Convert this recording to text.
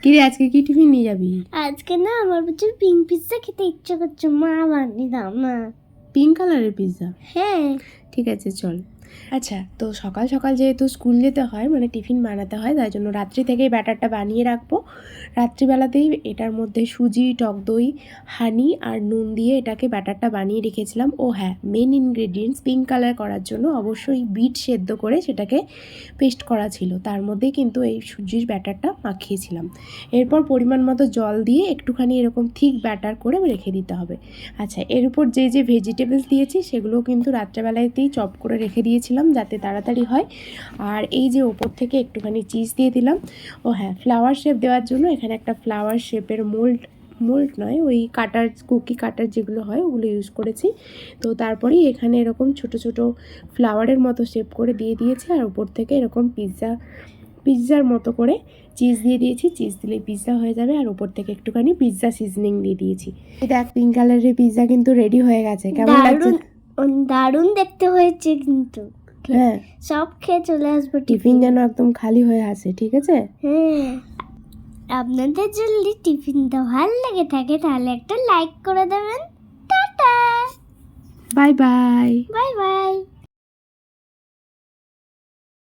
কি রে আজকে কি টিফিন নিয়ে যাবি? আজকে না আমার প্রচুর পিঙ্ক পিৎজা খেতে ইচ্ছে করছে, মা বানিয়ে দাও না। পিঙ্ক কালারের পিৎজা? হ্যাঁ ঠিক আছে চল। আচ্ছা, তো সকাল সকাল যেহেতু স্কুল যেতে হয়, মানে টিফিন বানাতে হয়, তাই জন্য রাত্রি থেকেই ব্যাটারটা বানিয়ে রাখবো। রাত্রিবেলাতেই এটার মধ্যে সুজি, টক দই, হানি আর নুন দিয়ে এটাকে ব্যাটারটা বানিয়ে রেখেছিলাম। ও হ্যাঁ, মেন ইনগ্রেডিয়েন্টস পিঙ্ক কালার করার জন্য অবশ্যই বিট সেদ্ধ করে সেটাকে পেস্ট করা ছিল, তার মধ্যেই কিন্তু এই সুজির ব্যাটারটা মাখিয়েছিলাম। এরপর পরিমাণ মতো জল দিয়ে একটুখানি এরকম থিক ব্যাটার করে রেখে দিতে হবে। আচ্ছা, এর উপর যে যে ভেজিটেবলস দিয়েছি সেগুলোও কিন্তু রাত্রেবেলাতেই চপ করে রেখে দিয়েছিলাম যাতে তাড়াতাড়ি হয়। আর এই যে ওপর থেকে একটুখানি চিজ দিয়ে দিলাম। ও হ্যাঁ, ফ্লাওয়ার শেপ দেওয়ার জন্য এখানে একটা ফ্লাওয়ার শেপের মোল্ড নয়, ওই কাটার, কুকি কাটার যেগুলো হয় ওগুলো ইউজ করেছি। তো তারপরেই এখানে এরকম ছোট ছোট ফ্লাওয়ারের মতো শেপ করে দিয়ে দিয়েছি, আর উপর থেকে এরকম পিৎজার মতো করে চিজ দিয়ে দিয়েছি। চিজ দিলে পিৎজা হয়ে যাবে। আর উপর থেকে একটুখানি পিৎজা সিজনিং দিয়ে দিয়েছি। দেখ, পিঙ্ক কালারের পিৎজা কিন্তু রেডি হয়ে গেছে। কেমন লাগছে? দারুণ দেখতে হয়েছে কিন্তু। হ্যাঁ, সব খেয়ে চলে আসবো। টিফিন যেন একদম খালি হয়ে আসে, ঠিক আছে? হ্যাঁ, আপনাদের যদি টিফিনটা ভালো লেগে থাকে তাহলে একটা লাইক করে দেবেন। Tata, bye bye. Bye bye.